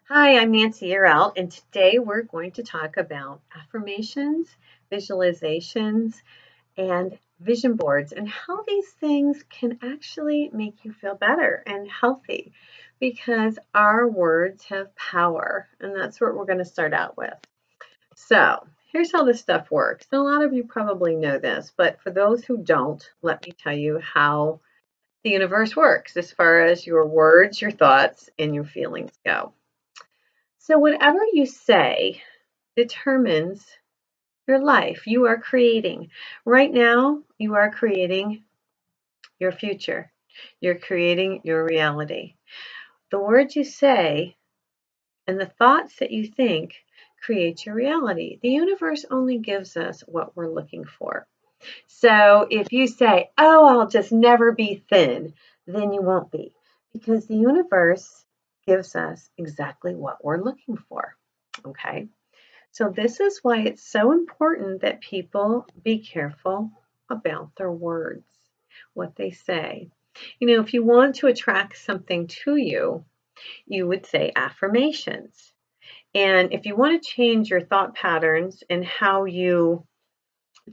Hi, I'm Nancy Earl, and today we're going to talk about affirmations, visualizations, and vision boards, and how these things can actually make you feel better and healthy because our words have power, and that's what we're going to start out with. So, here's how this stuff works. And a lot of you probably know this, but for those who don't, let me tell you how the universe works as far as your words, your thoughts, and your feelings go. So, whatever you say determines your life. You are creating. Right now, you are creating your future. You're creating your reality. The words you say and the thoughts that you think create your reality. The universe only gives us what we're looking for. So, if you say, "Oh, I'll just never be thin," then you won't be because the universe gives us exactly what we're looking for. Okay. So this is why it's so important that people be careful about their words, what they say. If you want to attract something to you, you would say affirmations. And if you want to change your thought patterns and how you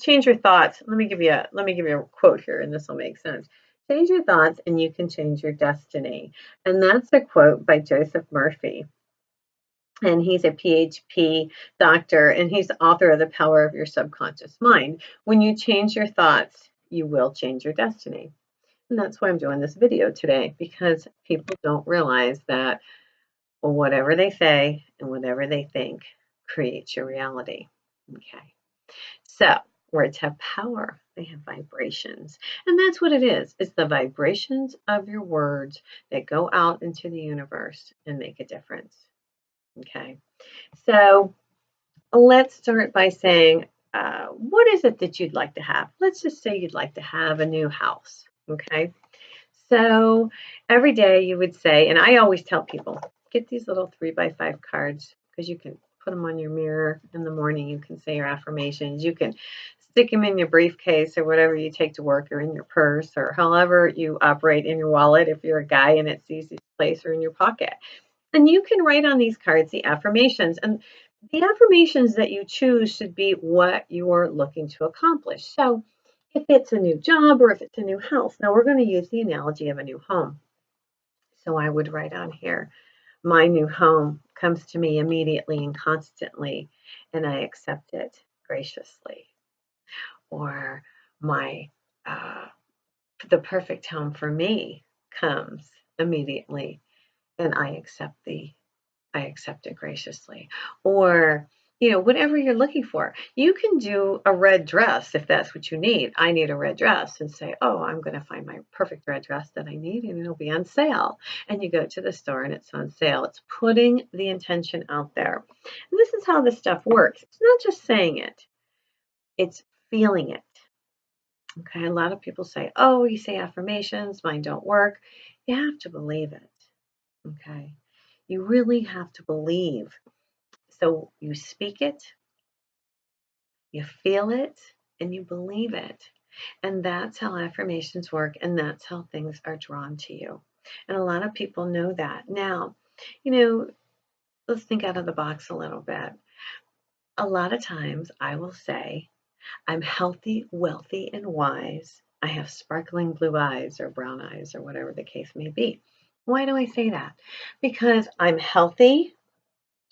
change your thoughts, let me give you a quote here and this will make sense. Change your thoughts and you can change your destiny. And that's a quote by Joseph Murphy, and he's a PhD doctor, and he's the author of The Power of Your Subconscious Mind. When you change your thoughts, you will change your destiny. And that's why I'm doing this video today, because people don't realize that, well, whatever they say and whatever they think creates your reality. Okay. So words have power. They have vibrations. And that's what it is. It's the vibrations of your words that go out into the universe and make a difference. Okay. So let's start by saying, what is it that you'd like to have? Let's just say you'd like to have a new house. Okay. So every day you would say, and I always tell people, get these little 3x5 cards because you can put them on your mirror in the morning. You can say your affirmations. You can stick them in your briefcase or whatever you take to work, or in your purse, or however you operate, in your wallet if you're a guy and it's the easiest place, or in your pocket. And you can write on these cards the affirmations. And the affirmations that you choose should be what you're looking to accomplish. So if it's a new job or if it's a new house, now we're going to use the analogy of a new home. So I would write on here, my new home comes to me immediately and constantly, and I accept it graciously. Or my the perfect home for me comes immediately, and I accept it graciously. Or, whatever you're looking for. You can do a red dress if that's what you need. I need a red dress, and say, oh, I'm going to find my perfect red dress that I need, and it'll be on sale. And you go to the store and it's on sale. It's putting the intention out there. And this is how this stuff works. It's not just saying it, it's feeling it. Okay. A lot of people say, oh, you say affirmations, mine don't work. You have to believe it. Okay. You really have to believe. So you speak it, you feel it, and you believe it. And that's how affirmations work, and that's how things are drawn to you. And a lot of people know that. Now, you know, let's think out of the box a little bit. A lot of times I will say, I'm healthy, wealthy, and wise. I have sparkling blue eyes or brown eyes or whatever the case may be. Why do I say that? Because I'm healthy.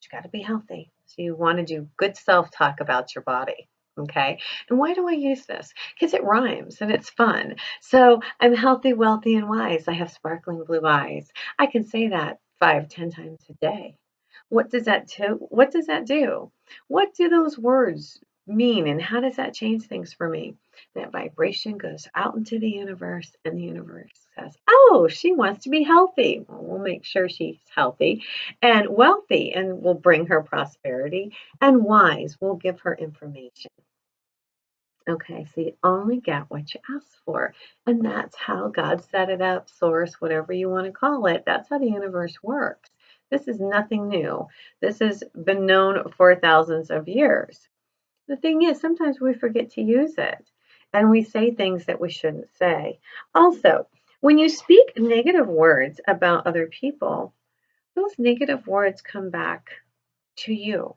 You got to be healthy. So you want to do good self-talk about your body. Okay. And why do I use this? Because it rhymes and it's fun. So I'm healthy, wealthy, and wise. I have sparkling blue eyes. I can say that 5, 10 times a day. What does that do? What does that do? What do those words mean? And how does that change things for me? That vibration goes out into the universe, and the universe says, oh, she wants to be healthy. Well, we'll make sure she's healthy and wealthy, and we'll bring her prosperity, and wise, we'll give her information. Okay, so you only get what you ask for. And that's how God set it up, source, whatever you want to call it. That's how the universe works. This is nothing new. This has been known for thousands of years. The thing is, sometimes we forget to use it, and we say things that we shouldn't say. Also, when you speak negative words about other people, those negative words come back to you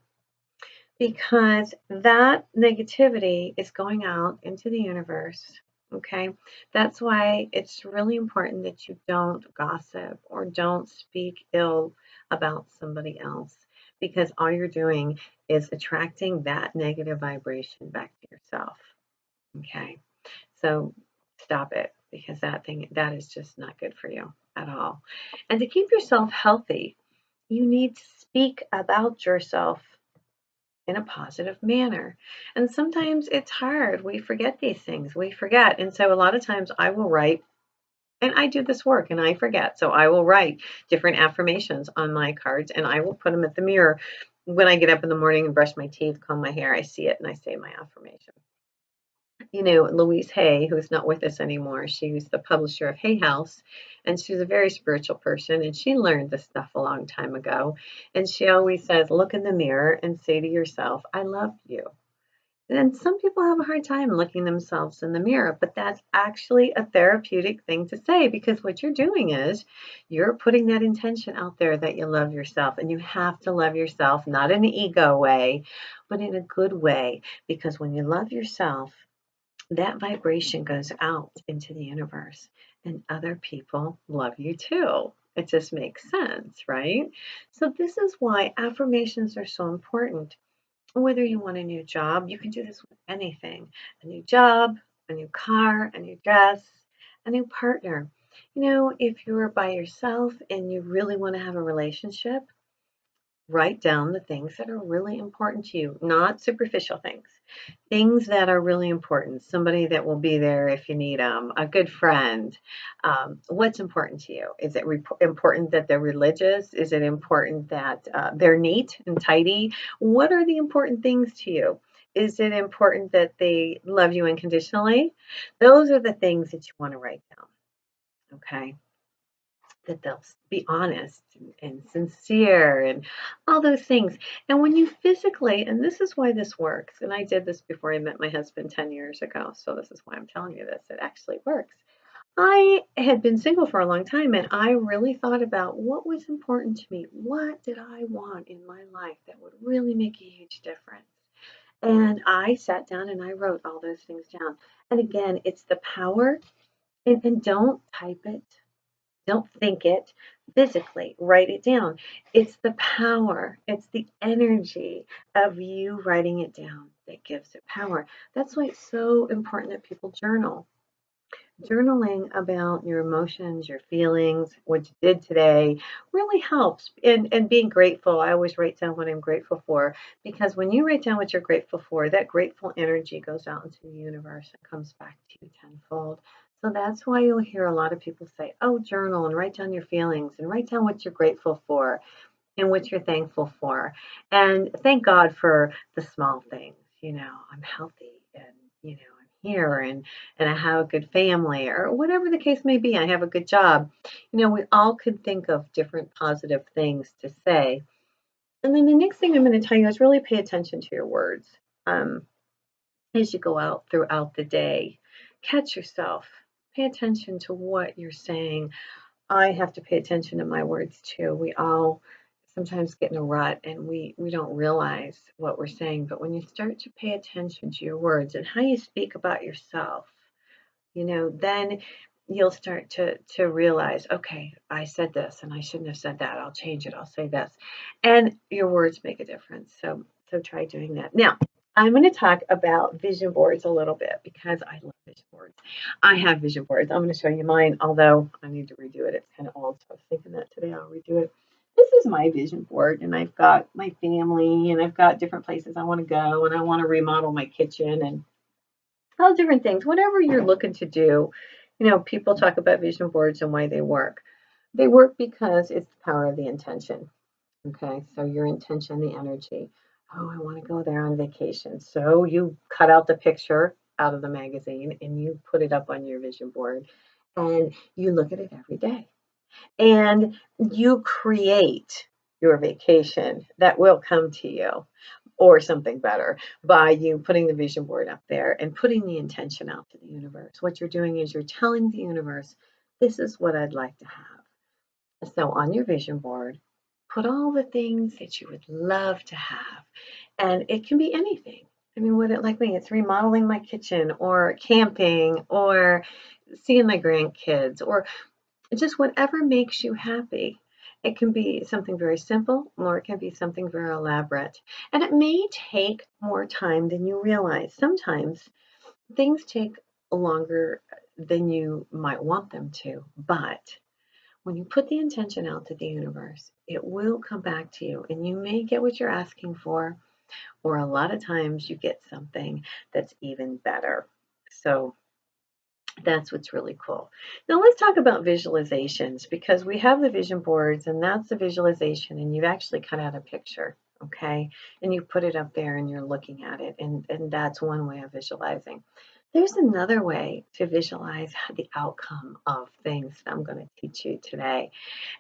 because that negativity is going out into the universe. Okay, that's why it's really important that you don't gossip or don't speak ill about somebody else because all you're doing is attracting that negative vibration back to yourself. Okay, so stop it because that is just not good for you at all. And to keep yourself healthy, you need to speak about yourself in a positive manner. And sometimes it's hard. We forget these things. We forget. And so a lot of times I will write, and I do this work and I forget. So I will write different affirmations on my cards and I will put them at the mirror. When I get up in the morning and brush my teeth, comb my hair, I see it and I say my affirmation. Louise Hay, who's not with us anymore, she was the publisher of Hay House, and she's a very spiritual person, and she learned this stuff a long time ago. And she always says, look in the mirror and say to yourself, I love you. And some people have a hard time looking themselves in the mirror, but that's actually a therapeutic thing to say because what you're doing is you're putting that intention out there that you love yourself. And you have to love yourself, not in an ego way, but in a good way. Because when you love yourself, that vibration goes out into the universe and other people love you too. It just makes sense, right? So this is why affirmations are so important. Whether you want a new job, you can do this with anything. A new job, a new car, a new dress, a new partner. If you're by yourself and you really want to have a relationship, write down the things that are really important to you, not superficial things. Things that are really important. Somebody that will be there if you need them, a good friend. What's important to you? Is it important that they're religious? Is it important that they're neat and tidy? What are the important things to you? Is it important that they love you unconditionally? Those are the things that you want to write down. Okay, that they'll be honest and sincere and all those things. And when you physically, and this is why this works, and I did this before I met my husband 10 years ago, so this is why I'm telling you this, it actually works. I had been single for a long time and I really thought about what was important to me. What did I want in my life that would really make a huge difference? And I sat down and I wrote all those things down. And again, it's the power, and don't type it. Don't think it physically, write it down. It's the power, it's the energy of you writing it down that gives it power. That's why it's so important that people journal. Journaling about your emotions, your feelings, what you did today really helps. And being grateful, I always write down what I'm grateful for because when you write down what you're grateful for, that grateful energy goes out into the universe and comes back to you tenfold. So that's why you'll hear a lot of people say, oh, journal and write down your feelings and write down what you're grateful for and what you're thankful for. And thank God for the small things. I'm healthy and, I'm here and I have a good family or whatever the case may be. I have a good job. We all could think of different positive things to say. And then the next thing I'm going to tell you is really pay attention to your words as you go out throughout the day. Catch yourself. Pay attention to what you're saying. I have to pay attention to my words too. We all sometimes get in a rut and we don't realize what we're saying. But when you start to pay attention to your words and how you speak about yourself, then you'll start to realize, okay, I said this and I shouldn't have said that. I'll change it. I'll say this. And your words make a difference. So try doing that. Now, I'm going to talk about vision boards a little bit because I love vision boards. I have vision boards. I'm going to show you mine, although I need to redo it. It's kind of old, so I was thinking that today I'll redo it. This is my vision board, and I've got my family, and I've got different places I want to go, and I want to remodel my kitchen, and all different things. Whatever you're looking to do, people talk about vision boards and why they work. They work because it's the power of the intention. Okay, so your intention, the energy. Oh, I want to go there on vacation. So you cut out the picture out of the magazine and you put it up on your vision board and you look at it every day. And you create your vacation that will come to you or something better by you putting the vision board up there and putting the intention out to the universe. What you're doing is you're telling the universe, this is what I'd like to have. So on your vision board, put all the things that you would love to have. And it can be anything. I mean, like me, it's remodeling my kitchen or camping or seeing my grandkids or just whatever makes you happy. It can be something very simple or it can be something very elaborate. And it may take more time than you realize. Sometimes things take longer than you might want them to, but when you put the intention out to the universe, it will come back to you and you may get what you're asking for, or a lot of times you get something that's even better. So that's what's really cool. Now let's talk about visualizations because we have the vision boards and that's the visualization and you've actually cut out a picture, okay? And you put it up there and you're looking at it and that's one way of visualizing. There's another way to visualize the outcome of things that I'm going to teach you today.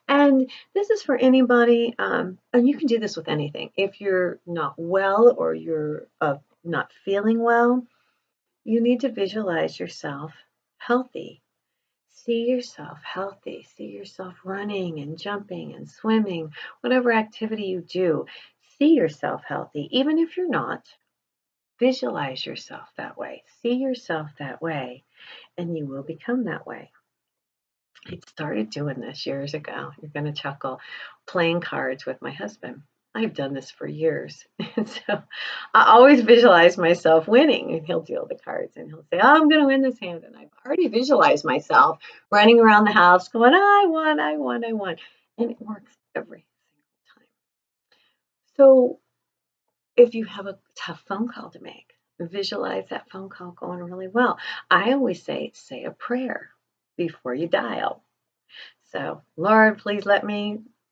And this is for anybody, and you can do this with anything. If you're not well or you're not feeling well, you need to visualize yourself healthy. See yourself healthy. See yourself running and jumping and swimming, whatever activity you do. See yourself healthy. Even if you're not, visualize yourself that way. See yourself that way, and you will become that way. I started doing this years ago. You're going to chuckle, playing cards with my husband. I've done this for years. And so I always visualize myself winning. And he'll deal the cards and he'll say, oh, I'm going to win this hand. And I've already visualized myself running around the house going, I won, I won, I won. And it works every single time. So if you have a tough phone call to make, visualize that phone call going really well. I always say a prayer before you dial. So, Lord, please let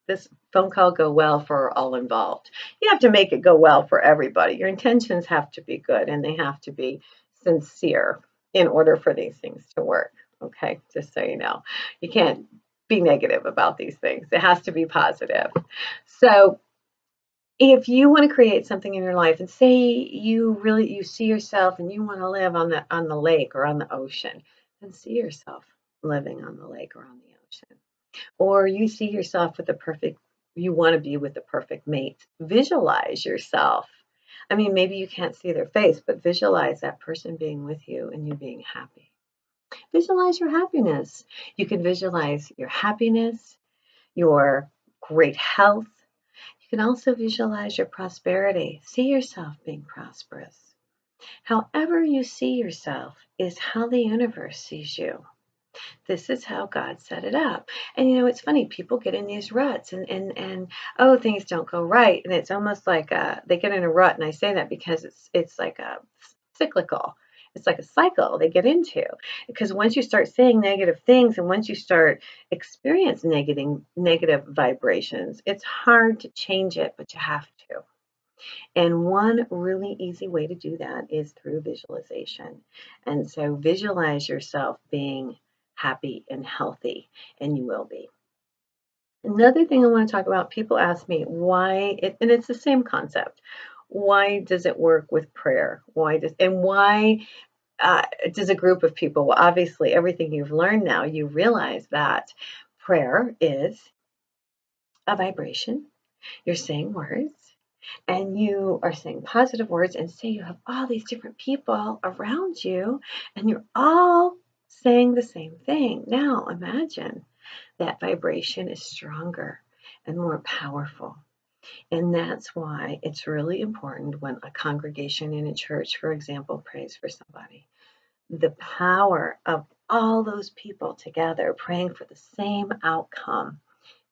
this phone call go well for all involved. You have to make it go well for everybody. Your intentions have to be good and they have to be sincere in order for these things to work. Okay, just so you know, you can't be negative about these things. It has to be positive. So, if you want to create something in your life and say you see yourself and you want to live on the lake or on the ocean, then see yourself living on the lake or on the ocean. Or you see yourself you want to be with the perfect mate. Visualize yourself. I mean, maybe you can't see their face, but visualize that person being with you and you being happy. Visualize your happiness. You can visualize your happiness, your great health. You can also visualize your prosperity. See yourself being prosperous. However you see yourself is how the universe sees you. This is how God set it up. And it's funny, people get in these ruts and oh, things don't go right. And it's almost like they get in a rut. And I say that because it's like a cyclical. It's like a cycle they get into. Because once you start saying negative things and once you start experiencing negative vibrations, it's hard to change it, but you have to. And one really easy way to do that is through visualization. And so visualize yourself being happy and healthy, and you will be. Another thing I want to talk about, people ask me why, and it's the same concept. Why does it work with prayer? Why does a group of people, well, obviously everything you've learned now, you realize that prayer is a vibration. You're saying words. And you are saying positive words, and say you have all these different people around you and you're all saying the same thing. Now imagine that vibration is stronger and more powerful. And that's why it's really important when a congregation in a church, for example, prays for somebody. The power of all those people together praying for the same outcome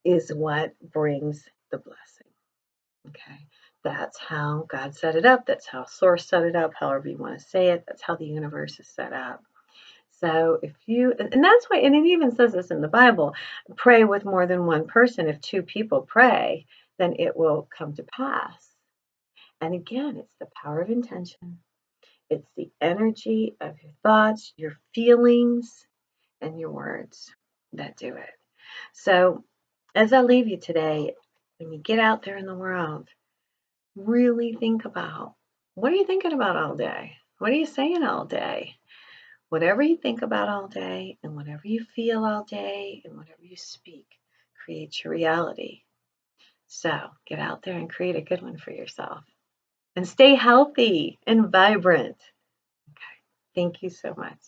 is what brings the blessing. Okay, that's how God set it up. That's how Source set it up, however you want to say it. That's how the universe is set up. So and that's why, and it even says this in the Bible, pray with more than one person. If two people pray, then it will come to pass. And again, it's the power of intention. It's the energy of your thoughts, your feelings, and your words that do it. So as I leave you today, when you get out there in the world, really think about, what are you thinking about all day? What are you saying all day? Whatever you think about all day and whatever you feel all day and whatever you speak creates your reality. So get out there and create a good one for yourself. And stay healthy and vibrant. Okay. Thank you so much.